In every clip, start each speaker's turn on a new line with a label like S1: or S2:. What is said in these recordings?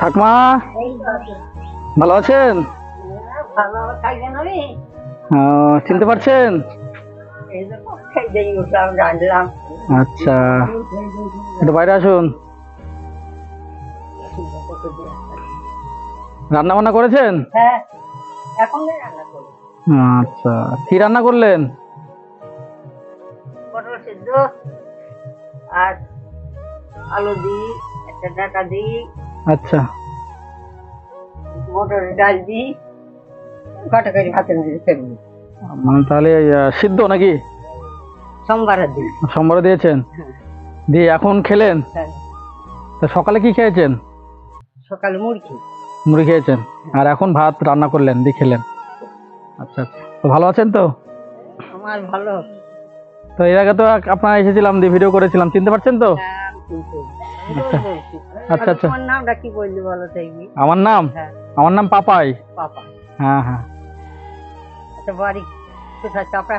S1: ঠাকুমা ভালো আছেন? চিনতে পারছেন? আচ্ছা, একটু বাইরে আসুন। রান্না বান্না করেছেন? আচ্ছা, কি রান্না করলেন?
S2: পটল সিদ্ধ আর আলু দিই, একটা ডাটা দিই,
S1: আচ্ছা,
S2: মটরের ডাল দিই, কাটা করে ভাতের মধ্যে ফেলবো।
S1: মানে তাহলে সিদ্ধ নাকি?
S2: সোমবার দিই।
S1: সোমবারে দিয়েছেন? দিয়ে এখন খেলেন? তো সকালে কি খেয়েছেন?
S2: সকালে মুড়ি
S1: মুড়ি খেয়েছেন, আর এখন ভাত রান্না করলেন দিয়ে খেলেন। আচ্ছা আচ্ছা, তো ভালো আছেন তো?
S2: আমার ভালো।
S1: তো এর আগে তো আপনারা এসেছিলাম, দিয়ে ভিডিও করেছিলাম, চিনতে পারছেন তো? আচ্ছা আচ্ছা,
S2: তোমার নামটা কি বললি বলো দেখবি?
S1: আমার নাম? আমার নাম পাপাই।
S2: পাপা?
S1: হ্যাঁ হ্যাঁ।
S2: আচ্ছা, বাড়ি কোথায়? চাপড়া?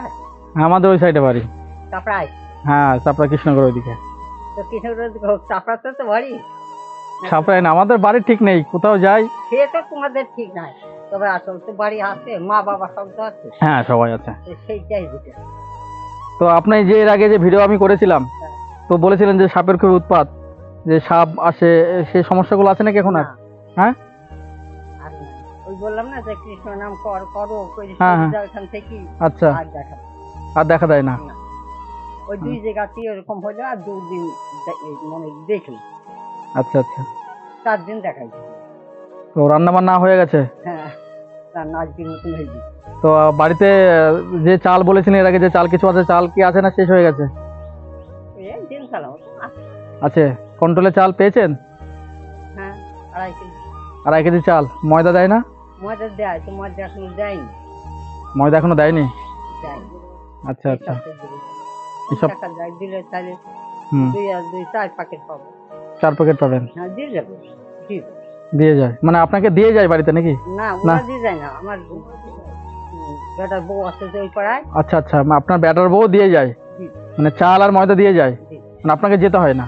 S1: আমাদের ওই সাইডে বাড়ি।
S2: চাপড়ায়?
S1: হ্যাঁ, চাপড়া কৃষ্ণনগর ওইদিকে।
S2: তো কৃষ্ণগঞ্জ চাপড়াতে তো বাড়ি?
S1: চাপড়ায় না, আমাদের বাড়ি ঠিক নেই, কোথাও যাই।
S2: সে তো তোমাদের ঠিক নাই, তবে আসল তো বাড়ি আছে, মা বাবা সব তো আছে।
S1: হ্যাঁ, সবাই আছে।
S2: সেইটাই দিতে।
S1: তো আপনি যে এর আগে যে ভিডিও আমি করেছিলাম, তো বলেছিলেন যে সাপের খুব উৎপাত, যে সাপ আসে, সেই সমস্যাগুলো আছে নাকি এখন আর? হ্যাঁ,
S2: ওই বললাম না যে কৃষ্ণ নাম করো ওখান থেকে।
S1: আচ্ছা, আর দেখা দেয় না?
S2: ওই দুই জায়গাতেই ওরকম হলো, আর 2 দিন মানে দেখি।
S1: আচ্ছা আচ্ছা,
S2: 4 দিন দেখাই।
S1: তো রান্না বান্না হয়ে গেছে?
S2: হ্যাঁ, রান্না আজকের মতন হয়ে গেছে।
S1: তো বাড়িতে যে চাল বলেছিলেন এর আগে, যে চাল কিছু আছে, চাল কি আছে না শেষ হয়ে গেছে?
S2: দিন চালাও
S1: আছে, কন্ট্রোলে চাল পেয়েছেন?
S2: হ্যাঁ, 2.5 কেজি।
S1: 2.5 কেজি চাল। ময়দা দেয় না?
S2: ময়দা দেয় তো, ময়দা এখনো দেয়নি।
S1: ময়দা এখনো দেয়নি? আচ্ছা আচ্ছা,
S2: এসব টাকা দেয়, দিলে তাহলে 4 প্যাকেট পাবো।
S1: 4 প্যাকেট পাবেন?
S2: হ্যাঁ, দিয়ে যাবে।
S1: দিয়ে যায় মানে আপনাকে দিয়ে যায় বাড়িতে নাকি?
S2: না, ওরা দিয়ে যায় না, আমার বেটার বউ আছে যে ওই পাড়ায়।
S1: আচ্ছা আচ্ছা, আপনার বেটার বউ দিয়ে যায়, মানে চাল আর ময়দা দিয়ে যায়, মানে আপনাকে যেতে হয় না?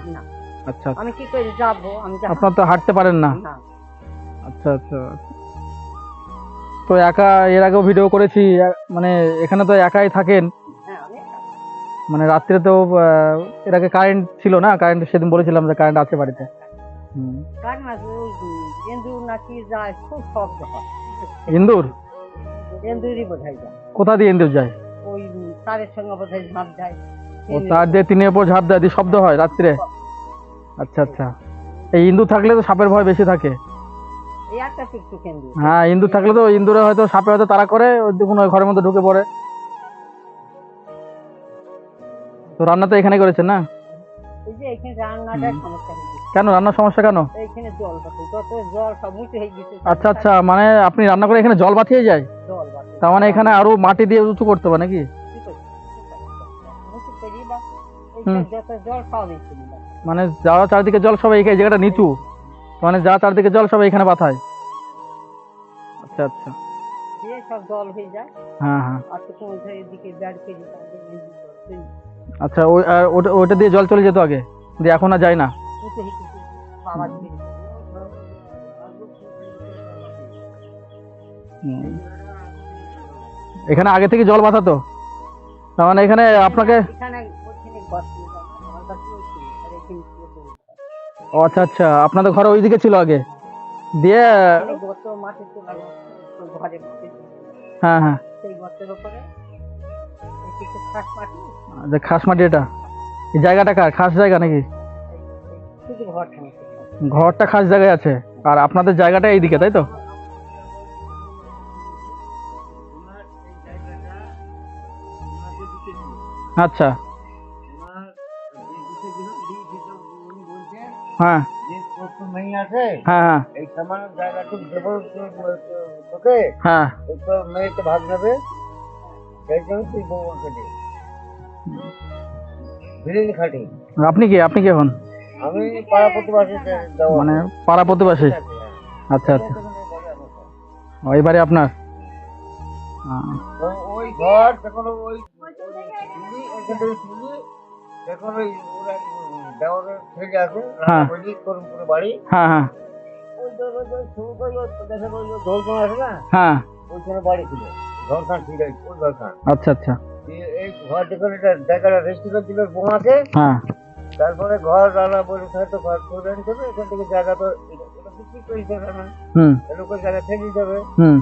S1: আচ্ছা,
S2: আমি কি করে যাবো?
S1: আপনার তো হাঁটতে পারেন না। আচ্ছা আচ্ছা, তো একা এর আগেও ভিডিও করেছি, মানে এখানে তো একাই থাকেন, মানে রাত্রে তো এর আগে কারেন্ট ছিল না, কারেন্ট সেদিন বলেছিলাম যে কারেন্ট আছে বাড়িতে।
S2: ইন্দুর নাকি যায়, খুব শব্দ হয়।
S1: ইন্দুর?
S2: ইন্দুরই বোধহয় যায়।
S1: কোথা দিয়ে ইন্দুর যায়?
S2: ওই তারের সঙ্গে বোধহয় ঝাঁপ যায়।
S1: ও, তার দিয়ে টিনের উপর ঝাঁপ দেয়, দিয়ে শব্দ হয় রাত্রে? আচ্ছা আচ্ছা, এই ইন্দুর থাকলে তো সাপের ভয় বেশি থাকে। হ্যাঁ, ইন্দুর থাকলে তো ইন্দুরে হয়তো সাপে হয়তো তাড়া করে, ওই দেখুন ওই ঘরের মধ্যে ঢুকে পড়ে। তো রান্না তো এখানে করেছেন না? কেন রান্নার সমস্যা কেন? আচ্ছা আচ্ছা, মানে আপনি রান্না করে এখানে জল বাতিয়ে যায়? তার মানে এখানে আরো মাটি দিয়ে উঁচু করতে হবে নাকি? মানে যা চারদিকে জল সব এই জায়গাটা নিচু, মানে যা চারদিকে জল সব এখানে বাতায়? আচ্ছা আচ্ছা, হ্যাঁ হ্যাঁ, আচ্ছা, ওইটা দিয়ে জল চলে যেত আগে, দিয়ে এখন আর যায় না? এখানে আগে থেকে জল বাঁধাতো, তার মানে এখানে আপনাকে? ও আচ্ছা আচ্ছা, আপনাদের ঘরে ওইদিকে ছিল আগে, দিয়ে? হ্যাঁ হ্যাঁ, খাস মাটি। এটা এই জায়গাটা কার খাস জায়গা নাকি? ঘরটা খাস জায়গায় আছে, আর আপনাদের জায়গাটা এইদিকে, তাই তো? আচ্ছা, হ্যাঁ হ্যাঁ হ্যাঁ, হ্যাঁ, আপনি কি এখন?
S2: আমি পাড়া প্রতিবাসী,
S1: মানে পাড়া প্রতিবাসী? আচ্ছা আচ্ছা, ওই বাড়ি আপনার?
S2: ওই ঘর যখন ওই যখন ওই দেওয়ারের থেকে আছে, বাড়ি,
S1: হ্যাঁ হ্যাঁ,
S2: ওই
S1: হ্যাঁ,
S2: ওইখানে বাড়ি ছিল, ঘরখান ঠিক আছে, ওই ঘরখান।
S1: আচ্ছা আচ্ছা,
S2: এই ঘর দেখুন, এটা জায়গাটা রেস্টুরেন্ট ছিল বোমাতে।
S1: হ্যাঁ,
S2: তারপরে ঘর রান্না বলে হয়তো ঘর করে আনতে এখান থেকে জায়গা তো এটা বিক্রি করে দেবে না,
S1: হুম
S2: লোকের জায়গা ফেলে যাবে।
S1: হুম,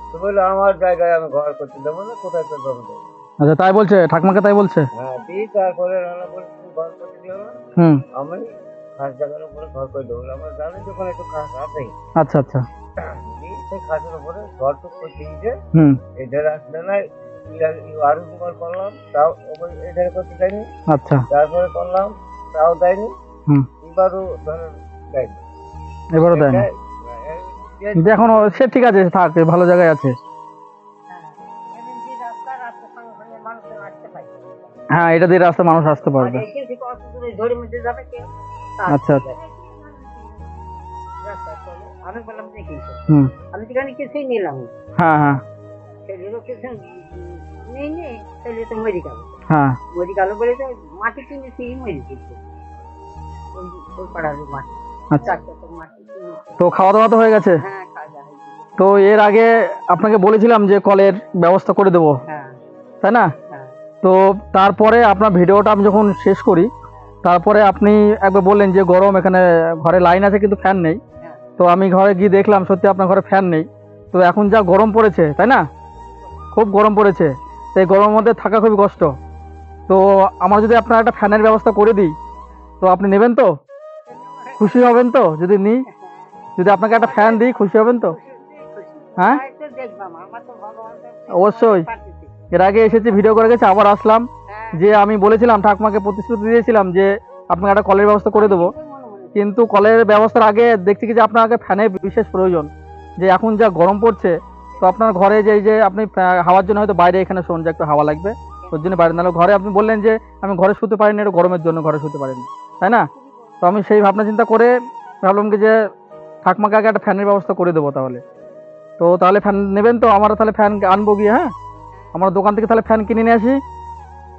S2: তো বললো আমার জায়গায় আমি ঘর করতে দেবো না, কোথায় তো জমি দেবো।
S1: আচ্ছা তাই বলছে ঠাকুমাকে, তাই বলছে।
S2: হ্যাঁ, দিয়ে তারপরে রান্না বলে ঘর করতে দিও না,
S1: হুম,
S2: আমি খাস জায়গার উপরে ঘর করে দেবো। আমার জানি যখন একটু খাস আছে,
S1: আচ্ছা আচ্ছা,
S2: দিয়ে সেই খাসের উপরে ঘর তো করে দিয়েছে।
S1: হুম,
S2: এদের আসলে না, আরো দুবার করলাম, তাও এদের করতে দেয়নি।
S1: আচ্ছা,
S2: তারপরে করলাম, তাও দেয়নি।
S1: হুম,
S2: এবারও ধরেন দেয়নি।
S1: এবারও দেয় না। এখন সে ঠিক আছে, থাক, ভালো জায়গায় আছে। হ্যাঁ, এটা দিয়ে রাস্তা মানুষ আসতে পারবে। আচ্ছা,
S2: আমি বললাম দেখি,
S1: হুম,
S2: আমি সেখানে কিছুই নিলাম না।
S1: হ্যাঁ হ্যাঁ
S2: ছেলেরও কিছু নেই নেই, ছেলে তো মরে গেল।
S1: হ্যাঁ,
S2: মরে গেল বলে তো মাটি কিনেছি, মরে গেছে ওই পাড়ার মাটি।
S1: আচ্ছা।
S2: তো মাটি কিনেছি।
S1: তো খাওয়া দাওয়া তো হয়ে গেছে।
S2: হ্যাঁ, খাওয়া হয়ে গেছে।
S1: তো এর আগে আপনাকে বলেছিলাম যে কলের ব্যবস্থা করে দেবো,
S2: হ্যাঁ
S1: তাই না?
S2: হ্যাঁ
S1: তো তারপরে আপনার ভিডিওটা আমি যখন শেষ করি, তারপরে আপনি একবার বললেন যে গরম, এখানে ঘরে লাইন আছে কিন্তু ফ্যান নেই।
S2: হ্যাঁ।
S1: তো আমি ঘরে গিয়ে দেখলাম সত্যি আপনার ঘরে ফ্যান নেই। তো এখন যা গরম পড়েছে, তাই না? খুব গরম পড়েছে, তো এই গরমের মধ্যে থাকা খুবই কষ্ট। তো আমার যদি আপনার একটা ফ্যানের ব্যবস্থা করে দিই, তো আপনি নেবেন তো? খুশি হবেন তো যদি নিই? যদি আপনাকে একটা ফ্যান দিই, খুশি হবেন তো? হ্যাঁ, অবশ্যই। এর আগে এসেছি, ভিডিও করে গেছে, আবার আসলাম। যে আমি বলেছিলাম, ঠাকুমাকে প্রতিশ্রুতি দিয়েছিলাম যে আপনাকে একটা কলের ব্যবস্থা করে দেবো, কিন্তু কলের ব্যবস্থার আগে দেখছি কি যে আপনাকে ফ্যানের বিশেষ প্রয়োজন। যে এখন যা গরম পড়ছে, তো আপনার ঘরে যে এই যে আপনি হাওয়ার জন্য হয়তো বাইরে এখানে শোন যে একটু হাওয়া লাগবে, ওর জন্য বাইরে, নাহলে ঘরে আপনি বললেন যে আমি ঘরে শুতে পারিনি, একটু গরমের জন্য ঘরে শুতে পারিনি, তাই না? তো আমি সেই ভাবনা চিন্তা করে ভাবলাম কি যে ঠাকুমাকে আগে একটা ফ্যানের ব্যবস্থা করে দেবো তাহলে। তো তাহলে ফ্যান নেবেন তো? আমরা তাহলে ফ্যান আনবো গিয়ে, হ্যাঁ, আমার দোকান থেকে তাহলে ফ্যান কিনে নিয়ে আসি,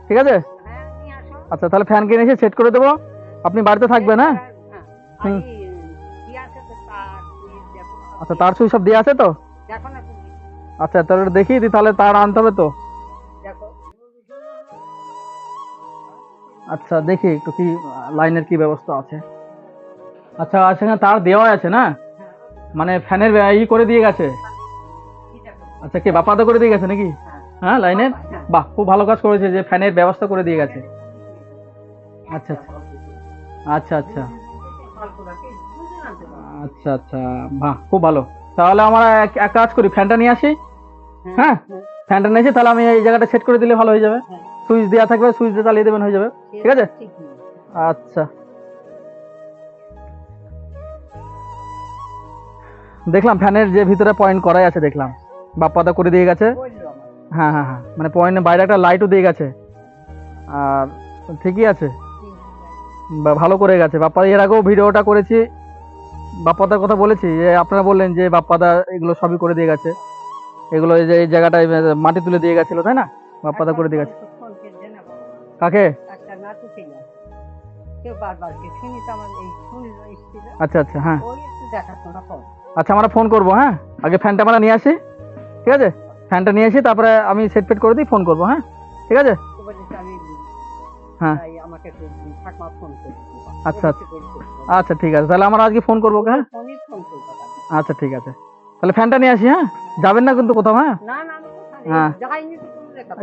S1: ঠিক আছে? আচ্ছা, তাহলে ফ্যান কিনে এসে সেট করে দেবো, আপনি বাড়িতে থাকবেন। হ্যাঁ, হুম, আচ্ছা, তার সুইচ সব দিয়ে আছে তো? আচ্ছা, তাহলে দেখিয়ে দিই, তাহলে তার আনতে হবে তো। আচ্ছা, দেখি একটু কি লাইনের কি ব্যবস্থা আছে। আচ্ছা, সেখানে তার দেওয়া আছে না, মানে ফ্যানের করে দিয়ে গেছে। আচ্ছা, কে বাপাদা করে দিয়ে গেছে নাকি? হ্যাঁ, লাইনের। বাহ, খুব ভালো কাজ করেছে যে ফ্যানের ব্যবস্থা করে দিয়ে গেছে। আচ্ছা আচ্ছা আচ্ছা আচ্ছা আচ্ছা, বাহ, খুব ভালো। তাহলে আমরা এক কাজ করি, ফ্যানটা নিয়ে আসি। হ্যাঁ, ফ্যানটা নিয়ে এসে তাহলে আমি এই জায়গাটা সেট করে দিলে ভালো হয়ে যাবে। সুইচ দেওয়া থাকবে, সুইচ দিয়ে চালিয়ে দেবেন, হয়ে যাবে, ঠিক আছে? আচ্ছা, দেখলাম ফ্যানের যে ভিতরে পয়েন্ট করাই আছে, দেখলাম বাপ্পাদা করে দিয়ে গেছে। হ্যাঁ হ্যাঁ হ্যাঁ, মানে পয়েন্টের বাইরে একটা লাইটও দিয়ে গেছে, আর ঠিকই আছে, ভালো করে গেছে। বাপ্পা এর আগেও ভিডিওটা করেছি, বাপ্পাদার কথা বলেছি যে আপনারা বললেন যে বাপ্পাদা এগুলো সবই করে দিয়ে গেছে। এগুলো এই যে এই জায়গাটায় মাটি তুলে দিয়ে গেছিল, তাই না? বাপ্পাদা করে দিয়ে গেছে। কাকে? আচ্ছা আচ্ছা, হ্যাঁ, আচ্ছা, আমরা ফোন করবো। হ্যাঁ, আগে ফ্যানটা আমরা নিয়ে আসি, ঠিক আছে? ফ্যানটা নিয়ে আসি, তারপরে আমি সেট ফেট করে দিই, ফোন করবো। হ্যাঁ, ঠিক আছে। হ্যাঁ, আচ্ছা আচ্ছা আচ্ছা, ঠিক আছে, তাহলে আমরা আজকে ফোন করবো। হ্যাঁ, আচ্ছা, ঠিক আছে, তাহলে ফ্যানটা নিয়ে আসি। হ্যাঁ, যাবেন না কিন্তু কোথাও? হ্যাঁ, হ্যাঁ,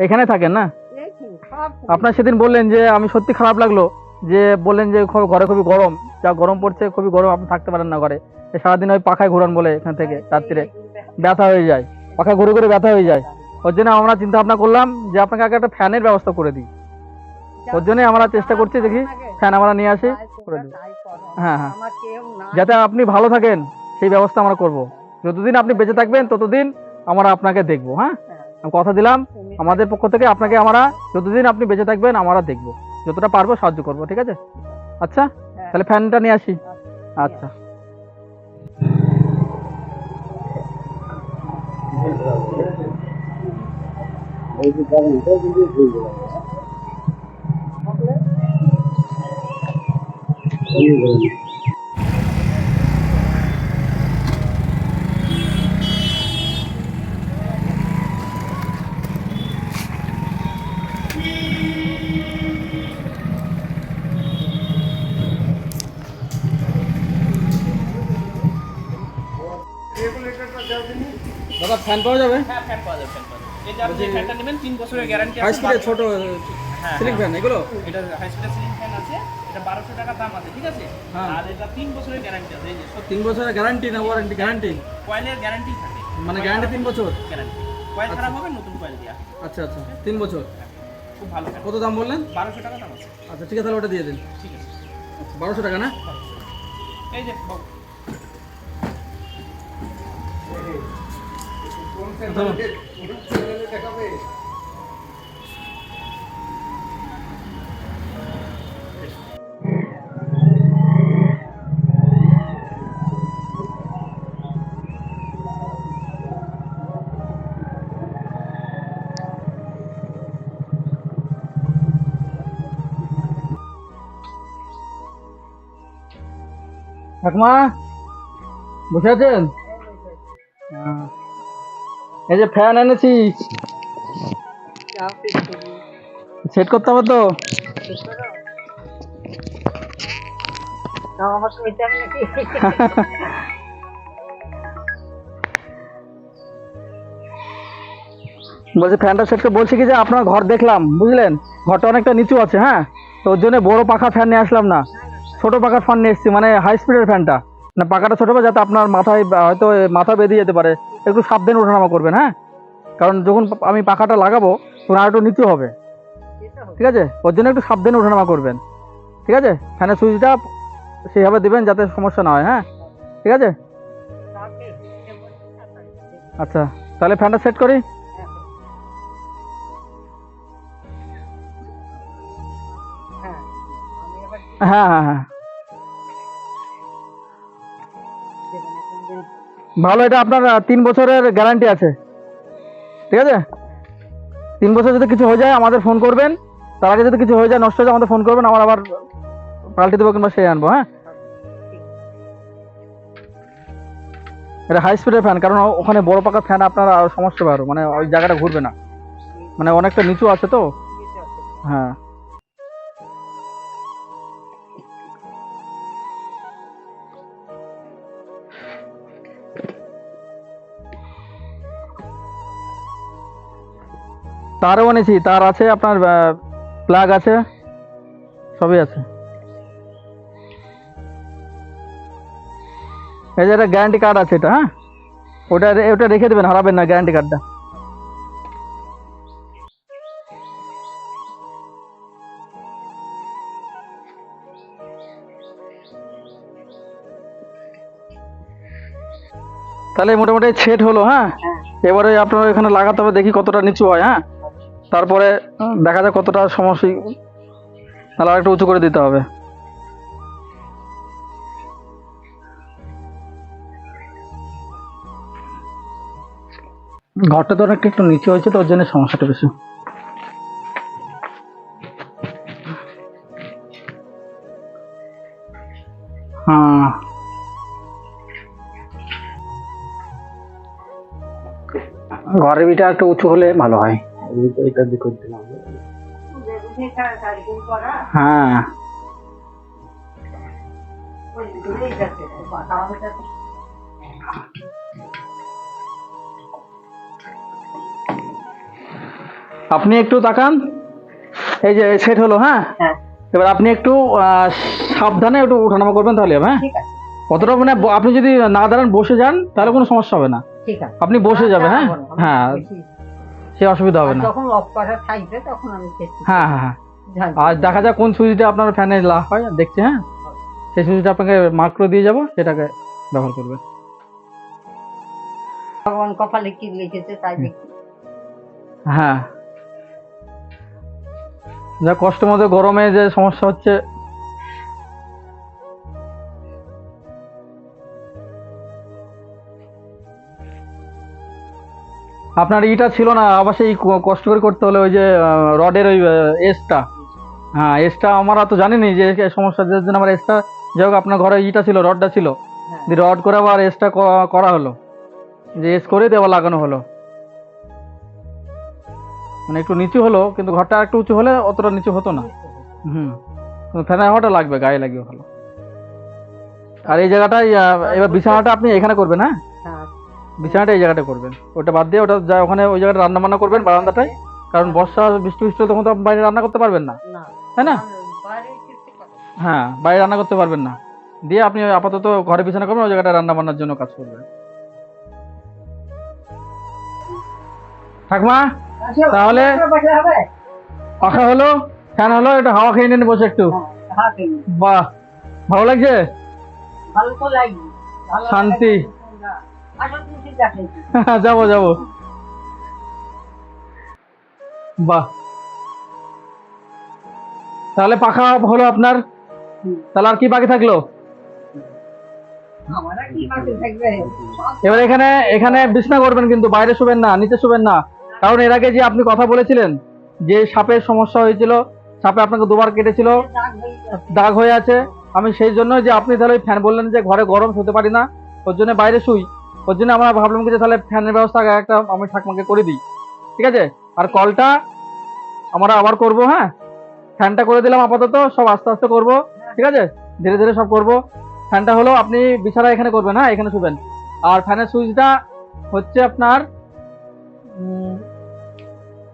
S1: এখানে থাকেন না? আপনার সেদিন বললেন যে, আমি সত্যি খারাপ লাগলো যে বললেন যে ঘরে খুবই গরম, যা গরম পড়ছে, খুবই গরম, আপনি থাকতে পারেন না ঘরে। সারাদিন ওই পাখায় ঘুরান বলে এখান থেকে রাত্রিরে ব্যথা হয়ে যায়, পাখায় ঘুরে ঘুরে ব্যথা হয়ে যায়। ওর জন্য আমরা চিন্তা ভাবনা করলাম যে আপনাকে আগে একটা ফ্যানের ব্যবস্থা করে দিই। ওর জন্য আমরা চেষ্টা করছি, দেখি ফ্যান আমরা নিয়ে আসি, করে দিই। হ্যাঁ হ্যাঁ, যাতে আপনি ভালো থাকেন সেই ব্যবস্থা আমরা করব। যতদিন আপনি বেঁচে থাকবেন ততদিন আমরা আপনাকে দেখবো। হ্যাঁ, আমি কথা দিলাম আমাদের পক্ষ থেকে আপনাকে আমরা, যতদিন আপনি বেঁচে থাকবেন আমরা দেখবো, যতটা পারবো সাহায্য করবো, ঠিক আছে? আচ্ছা, তাহলে ফ্যানটা নিয়ে আসি। আচ্ছা, ফ্যান পাওয়া যাবে?
S3: হ্যাঁ ফ্যান পাওয়া যাবে, ফ্যান পাওয়া যাবে। এই যে আপনি যে ফ্যানটা নেবেন 3 বছরের গ্যারান্টি
S1: হাই
S3: আছে।
S1: স্পিডের ছোট
S3: হ্যাঁ,
S1: সিলিং ফ্যান এগুলো?
S3: এটা হাই স্পিডের সিলিং ফ্যান আছে, এটা 1200 টাকা দাম আছে, ঠিক আছে?
S1: হ্যাঁ।
S3: আর এটা 3 বছরের গ্যারান্টি আছে, এই যে
S1: 3 বছরের গ্যারান্টি না ওয়ারেন্টি? গ্যারান্টি
S3: কয়েলের গ্যারান্টি থাকে,
S1: মানে গ্যারান্টি 3 বছর?
S3: গ্যারান্টি। কয়েল খারাপ হবে নতুন কয়েল দেয়া।
S1: আচ্ছা আচ্ছা 3 বছর।
S3: খুব ভালো ফ্যান।
S1: কত দাম বললেন?
S3: 1200 টাকা দাম আছে।
S1: আচ্ছা ঠিক আছে, তাহলে ওটা দিয়ে দিন।
S3: ঠিক আছে।
S1: আচ্ছা 1200 টাকা না?
S3: এই যে বাবু,
S1: ধরুন। ঠাকুমা বসে আছেন? হ্যাঁ। এই যে ফ্যান এনেছি, সেট করতে হবে তো।
S2: আমার তো এটা নাকি
S1: বলছি ফ্যানটা সেট করে, বলছি কি যে আপনার ঘর দেখলাম বুঝলেন, ঘরটা অনেকটা নিচু আছে, হ্যাঁ, তো ওর জন্য বড় পাখা ফ্যান নিয়ে আসলাম না, ছোট পাখার ফ্যান নিয়ে এসেছি, মানে হাই স্পিডের ফ্যানটা, না পাখাটা ছোট হবে যাতে আপনার মাথায় হয়তো মাথা বেঁধে যেতে পারে, একটু সাবধানে ওঠানামা করবেন, হ্যাঁ, কারণ যখন আমি পাখাটা লাগাবো তখন আর একটু নিচু হবে, ঠিক আছে, ওর জন্য একটু সাবধানে ওঠানামা করবেন, ঠিক আছে, ফ্যানের সুইচটা সেইভাবে দেবেন যাতে সমস্যা না হয়, হ্যাঁ, ঠিক আছে। আচ্ছা তাহলে ফ্যানটা সেট করি। হ্যাঁ হ্যাঁ হ্যাঁ ভালো, এটা আপনার 3 বছরের গ্যারান্টি আছে, ঠিক আছে, 3 বছর যদি কিছু হয়ে যায় আমাদের ফোন করবেন, তার আগে যদি কিছু হয়ে যায় নষ্ট হয়ে যায় আমাদের ফোন করবেন, আমরা আবার পাল্টে দেবো কিংবা সে আনবো, হ্যাঁ। এটা হাই স্পিডের ফ্যান, কারণ ওখানে বড় পাকা ফ্যান আপনার আর সমস্যা হবে আরো, মানে ওই জায়গাটা ঘুরবে না, মানে অনেকটা নিচু আছে তো, হ্যাঁ। তারও এনেছি, তার আছে আপনার, প্লাগ আছে, সবই আছে। এই যে একটা গ্যারান্টি কার্ড আছে এটা, হ্যাঁ, ওটা রেখে দেবেন, হারাবেন না গ্যারান্টি কার্ডটা। তাহলে মোটামুটি সেট হলো, হ্যাঁ, এবারে আপনার এখানে লাগাতে হবে, দেখি কতটা নিচু হয়, হ্যাঁ, তারপরে দেখা যাক কতটা সমস্যা, তাহলে আর একটু উঁচু করে দিতে হবে। ঘরটা তো অনেকটা একটু নিচু হয়েছে তো ওর জন্য সমস্যাটা বেশি। হ্যাঁ ঘরের বিটা একটু উঁচু হলে ভালো হয়। এটা দিকে দিলাম। হ্যাঁ আপনি একটু তাকান, এই যে সেট হলো, হ্যাঁ, এবার আপনি একটু সাবধানে একটু ওঠানামা করবেন, তাহলে হবে, হ্যাঁ, কতটা মানে আপনি যদি না দাঁড়ান বসে যান তাহলে কোনো সমস্যা হবে না, আপনি বসে যাবে, হ্যাঁ হ্যাঁ সে অসুবিধা হবে না,
S2: যখন অফ করা থাকবে তখন আমি
S1: হ্যাঁ হ্যাঁ হ্যাঁ, আর দেখা যাক কোন সুইচটা আপনার ফ্যানে হয় দেখছে, হ্যাঁ, সেই সুইচটা আপনাকে মার্ক করে দিয়ে যাবো, সেটাকে ব্যবহার করবে।
S2: ভগবান কপালে কি লিখেছে তাই দেখি।
S1: হ্যাঁ যা কষ্টের মধ্যে গরমে যে সমস্যা হচ্ছে, আপনার ইটা ছিল না, আবার সেই কষ্ট করে করতে হলে ওই যে রডের ওই এসটা, হ্যাঁ এসটা আমরা তো জানিনি যে সমস্যা, যার জন্য আমার এসটা, যাই হোক আপনার ঘরে ইটা ছিল, রডটা ছিল, রড করে আবার এসটা করা হলো, যে এস করে দিয়ে আবার লাগানো হলো, মানে একটু নিচু হলো, কিন্তু ঘরটা একটু উঁচু হলে অতটা নিচু হতো না। ফ্যানের হাওয়াটা লাগবে, গায়ে লাগবে ভালো। আর এই জায়গাটায় এবার বিছানাটা আপনি এখানে করবেন, হ্যাঁ, বিছানাটা এই জায়গাটা করবেন, ওটা বাদ দিয়ে ওটা যা ওখানে ওই জায়গাটা রান্না বান্না করবেন বারান্দাটায়, কারণ বর্ষা বৃষ্টি বৃষ্টি হলে তখন তো বাইরে রান্না করতে পারবেন না,
S2: না
S1: তাই না?
S2: বাইরে কিছু কথা
S1: হ্যাঁ, বাইরে রান্না করতে পারবেন না, দিয়ে আপনি ওই আপাতত ঘরে বিছানা করবেন, ওই জায়গাটা রান্না বান্নার জন্য কাজ করবেন। ঠাকমা তাহলে
S2: হবে
S1: পাখা হলো, ফ্যান হলো, একটু হাওয়া খেয়ে নিন বসে একটু।
S2: হ্যাঁ ঠিক
S1: বাহ, ভালো লাগছে,
S2: ভালো তো লাগবে ভালো
S1: শান্তি।
S2: আসলে তুমি ঠিক আছে
S1: যাবো যাবো, বাহ। তাহলে পাখা হলো আপনার, তাহলে আর কি বাকি থাকলো?
S2: আমরা কি বাকি থাকবে
S1: এবার এখানে এখানে বিছনা করবেন, কিন্তু বাইরে শুবেন না, নিচে শুবেন না, কারণ এর আগে যে আপনি কথা বলেছিলেন যে সাপের সমস্যা হয়েছিল, সাপে আপনাকে দুবার কেটেছিল,
S2: দাগ হয়ে যাচ্ছে।
S1: দাগ হয়ে আছে, আমি সেই জন্য যে আপনি তাহলে ফ্যান বললেন যে ঘরে গরম শুতে পারি না, ওর জন্য বাইরে শুই, ওর জন্য আমরা ভাবলাম কি যে তাহলে ফ্যানের ব্যবস্থা আগে একটা আমি ঠাকমাকে করে দিই, ঠিক আছে? আর কলটা আমরা আবার করব, হ্যাঁ, ফ্যানটা করে দিলাম আপাতত, সব আস্তে আস্তে করব, ঠিক আছে, ধীরে ধীরে সব করব। ফ্যানটা হলো আপনি বিছানা এখানে করবেন, হ্যাঁ, এখানে শুবেন। আর ফ্যানের সুইচটা হচ্ছে আপনার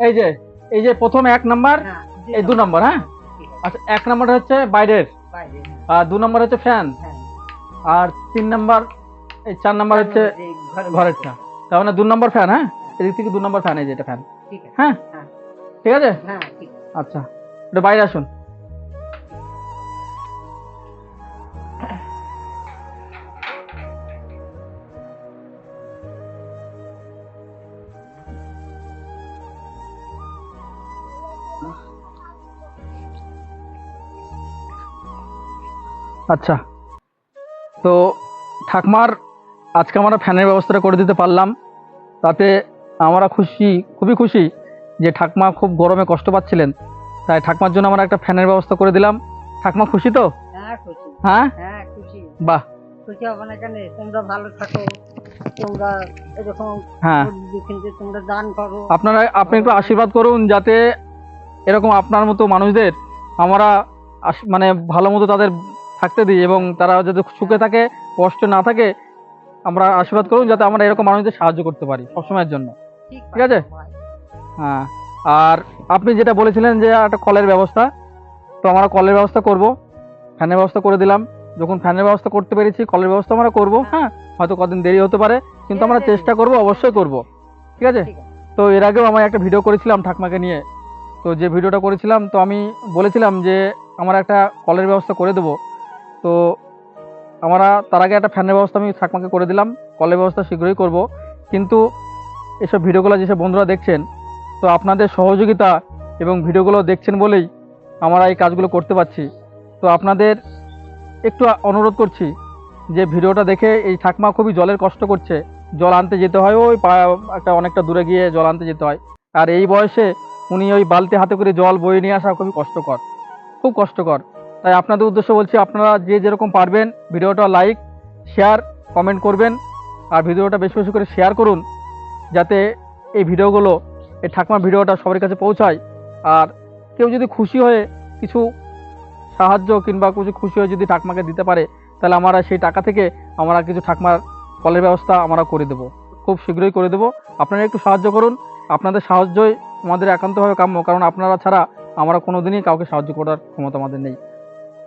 S1: এই যে এই যে প্রথম 1 নাম্বার,
S2: হ্যাঁ,
S1: এই 2 নাম্বার, হ্যাঁ,
S2: ঠিক আছে,
S1: আচ্ছা 1 নাম্বারটা হচ্ছে বাইরের,
S2: বাইরে,
S1: আর 2 নাম্বার হচ্ছে ফ্যান,
S2: হ্যাঁ,
S1: আর 3 নাম্বার, এই 4 নাম্বার হচ্ছে
S2: এই ঘরের
S1: ঘরেরটা, তার মানে 2 নাম্বার ফ্যান, হ্যাঁ, এদিক থেকে 2 নাম্বার ফ্যান, এই যে এটা ফ্যান,
S2: ঠিক আছে,
S1: হ্যাঁ,
S2: হ্যাঁ,
S1: ঠিক আছে,
S2: হ্যাঁ, ঠিক আছে।
S1: আচ্ছা, এটা বাইরে আসুন। আচ্ছা, তো ঠাকমার আজকে আমরা ফ্যানের ব্যবস্থাটা করে দিতে পারলাম, তাতে আমরা খুশি, খুবই খুশি যে ঠাকমা খুব গরমে কষ্ট পাচ্ছিলেন, তাই ঠাকমার জন্য আমরা একটা ফ্যানের ব্যবস্থা করে দিলাম। ঠাকমা খুশি তো?
S2: হ্যাঁ খুশি,
S1: হ্যাঁ,
S2: হ্যাঁ খুশি,
S1: বাহ,
S2: খুশি হবে না কেন? তোমরা ভালো থাকো, তোমরা এরকম
S1: হ্যাঁ,
S2: দুঃখিনকে তোমরা দান করো।
S1: আপনি একটু আশীর্বাদ করুন যাতে এরকম আপনার মতো মানুষদের আমরা মানে ভালো মতো তাদের থাকতে দিই, এবং তারা যাতে সুখে থাকে, কষ্ট না থাকে, আমরা আশীর্বাদ করুন যাতে আমরা এরকম মানুষদের সাহায্য করতে পারি সবসময়ের জন্য। ঠিক আছে? হ্যাঁ, আর আপনি যেটা বলেছিলেন যে একটা কলের ব্যবস্থা, তো আমরা কলের ব্যবস্থা করব, ফ্যানের ব্যবস্থা করে দিলাম, যখন ফ্যানের ব্যবস্থা করতে পেরেছি কলের ব্যবস্থা আমরা করব, হ্যাঁ, হয়তো কদিন দেরি হতে পারে, কিন্তু আমরা চেষ্টা করব, অবশ্যই করব, ঠিক আছে?
S2: ঠিক আছে।
S1: তো এর আগেও আমি একটা ভিডিও করেছিলাম ঠাকমাকে নিয়ে, তো যে ভিডিওটা করেছিলাম তো আমি বলেছিলাম যে আমরা একটা কলের ব্যবস্থা করে দেবো, তো আমরা তার আগে একটা ফ্যানের ব্যবস্থা আমি ঠাকমাকে করে দিলাম, কলের ব্যবস্থা শীঘ্রই করব। কিন্তু এসব ভিডিওগুলো যেসব বন্ধুরা দেখছেন, তো আপনাদের সহযোগিতা এবং ভিডিওগুলো দেখছেন বলেই আমরা এই কাজগুলো করতে পারছি। তো আপনাদের একটু অনুরোধ করছি যে ভিডিওটা দেখে, এই ঠাকমা খুবই জলের কষ্ট করছে, জল আনতে যেতে হয়, ওই একটা অনেকটা দূরে গিয়ে জল আনতে যেতে হয়, আর এই বয়সে উনি ওই বালতি হাতে করে জল বয়ে নিয়ে আসা খুবই কষ্টকর, খুব কষ্টকর। তাই আপনাদের উদ্দেশ্য বলছি, আপনারা যে যেরকম পারবেন ভিডিওটা লাইক, শেয়ার, কমেন্ট করবেন, আর ভিডিওটা বেশি বেশি করে শেয়ার করুন, যাতে এই ভিডিওগুলো, এই ঠাকমার ভিডিওটা সবার কাছে পৌঁছায়। আর কেউ যদি খুশি হয়ে কিছু সাহায্য কিংবা কিছু খুশি হয়ে যদি ঠাকমাকে দিতে পারে, তাহলে আমরা সেই টাকা থেকে আমরা কিছু ঠাকমার কলের ব্যবস্থা আমরা করে দেব, খুব শীঘ্রই করে দেব। আপনারা একটু সাহায্য করুন, আপনাদের সাহায্যই আমাদের একান্তভাবে কাম্য, কারণ আপনারা ছাড়া আমরা কোনোদিনই কাউকে সাহায্য করার ক্ষমতা আমাদের নেই।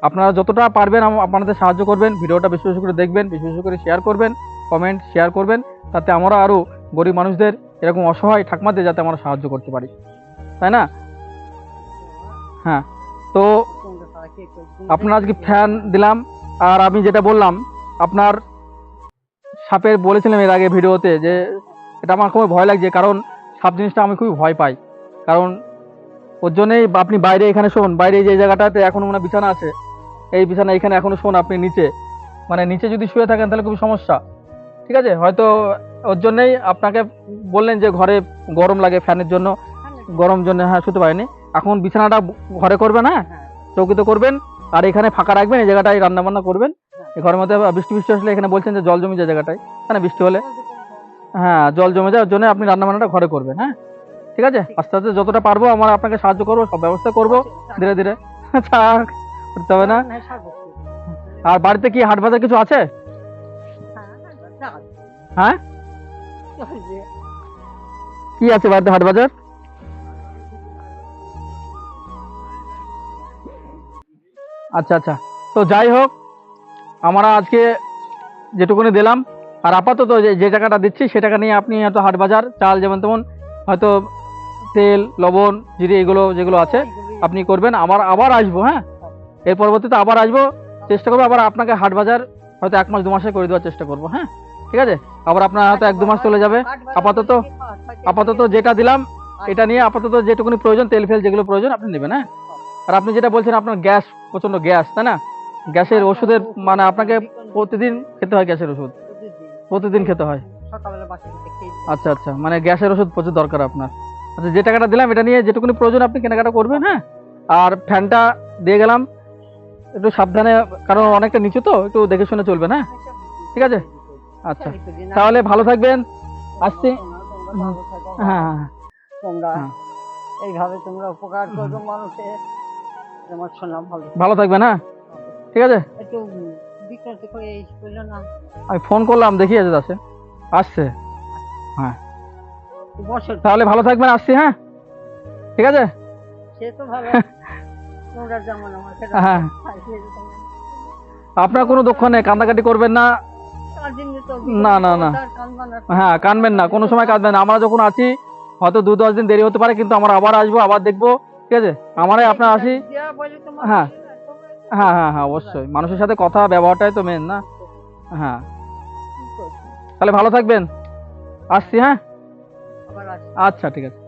S1: আপনারা যতটা পারবেন আপনাদের সাহায্য করবেন, ভিডিওটা বেশি বেশি করে দেখবেন, বেশি বেশি করে শেয়ার করবেন, কমেন্ট শেয়ার করবেন, তাতে আমরা আরও গরিব মানুষদের, এরকম অসহায় ঠাকমাদের যাতে আমরা সাহায্য করতে পারি, তাই না? হ্যাঁ, তো আপনার আজকে ফ্যান দিলাম, আর আমি যেটা বললাম আপনার সাপের বলেছিলাম এর আগে ভিডিওতে, যে এটা আমার খুবই ভয় লাগছে, কারণ সাপ জিনিসটা আমি খুবই ভয় পাই, কারণ ওর জন্যই আপনি বাইরে এখানে শোন, বাইরে যে জায়গাটাতে এখনো মনে বিছানা আছে, এই বিছানা এখানে এখনো শোন, আপনি নিচে, মানে নিচে যদি শুয়ে থাকেন তাহলে খুবই সমস্যা, ঠিক আছে? হয়তো ওর জন্যই আপনাকে বললেন যে ঘরে গরম লাগে ফ্যানের জন্য, গরম জন্য, হ্যাঁ, শুতে পারেনি। এখন বিছানাটা ঘরে করবেন, হ্যাঁ, চৌকিতে করবেন, আর এখানে ফাঁকা রাখবেন, এই জায়গাটায় রান্না বান্না করবেন, এই ঘরের মধ্যে। বৃষ্টি বৃষ্টি আসলে এখানে বলছেন যে জল জমে যায় জায়গাটায়, হ্যাঁ, বৃষ্টি হলে, হ্যাঁ, জল জমে যায়, ওর জন্য আপনি রান্না বান্নাটা ঘরে করবেন, হ্যাঁ, ঠিক আছে? আস্তে আস্তে যতটা পারবো আমরা আপনাকে সাহায্য করবো, সব ব্যবস্থা করবো ধীরে ধীরে, থাক, করতে হবে না। আর বাড়িতে কি হাট বাজার কিছু আছে? হ্যাঁ, কি আছে বাড়িতে হাট বাজার? আচ্ছা আচ্ছা, তো যাই হোক, আমরা আজকে যেটুকুনি দিলাম, আর আপাতত যে টাকাটা দিচ্ছি সে টাকা নিয়ে আপনি হয়তো হাট বাজার চাল যেমন তেমন হয়তো তেল লবণ জিরে এগুলো যেগুলো আছে আপনি করবেন। আবার আসবো, হ্যাঁ, এর পরবর্তীতে আবার আসবো, চেষ্টা করবো আবার আপনাকে হাট বাজার হয়তো 1 মাস 2 মাসে করে দেওয়ার চেষ্টা করবো। হ্যাঁ, ঠিক আছে, আবার আপনার হয়তো 1-2 মাস চলে যাবে। আপাতত যেটা দিলাম এটা নিয়ে আপাতত যেটুকুনি প্রয়োজন তেল ফেল যেগুলো প্রয়োজন আপনি নেবেন। হ্যাঁ, আর আপনি যেটা বলছেন আপনার গ্যাস, প্রচন্ড গ্যাস, তাই না? গ্যাসের ওষুধের মানে আপনাকে প্রতিদিন খেতে হয়, গ্যাসের ওষুধ প্রতিদিন খেতে হয়। আচ্ছা আচ্ছা, মানে গ্যাসের ওষুধ প্রচুর দরকার আপনার। আচ্ছা, যে টাকাটা দিলাম এটা নিয়ে যেটুকুনি প্রয়োজন আপনি কেনাকাটা করবেন। হ্যাঁ, আর ফ্যানটা দিয়ে গেলাম, একটু সাবধানে, কারণ অনেকটা নিচু তো, একটু দেখে শুনে চলবেন। হ্যাঁ, ঠিক আছে, আচ্ছা, তাহলে ভালো থাকবেন, আসছি। হ্যাঁ হ্যাঁ
S2: তোমরা
S1: হ্যাঁ।
S2: এইভাবে তোমরা উপকার করো মানুষের, তোমার শোনা ভালো
S1: ভালো থাকবেন। হ্যাঁ, ঠিক আছে,
S2: একটু বিকৃতি করে এই করলো না।
S1: আমি ফোন করলাম, দেখি আছে আছে, আসছে। হ্যাঁ,
S2: বছর
S1: তাহলে ভালো থাকবেন, আসছি। হ্যাঁ, ঠিক আছে,
S2: সে তো ভালো, তোমরা যেমন আমাকে
S1: হ্যাঁ, আপনার কোনো দুঃখ নেই, কান্দাকাটি করবেন না। না, না, না। হ্যাঁ, কাঁদবেন না, কোনো সময় কাঁদবেন না। আমরা যখন আছি হয়তো 2-10 দিন দেরি হতে পারে, কিন্তু আমরা আবার আসবো, আবার দেখবো, ঠিক আছে, আমারই আপনার আসি। হ্যাঁ হ্যাঁ হ্যাঁ হ্যাঁ, অবশ্যই মানুষের সাথে কথা ব্যবহারটাই তো মেন না। হ্যাঁ, তাহলে ভালো থাকবেন, আসছি। হ্যাঁ, আচ্ছা, ঠিক আছে।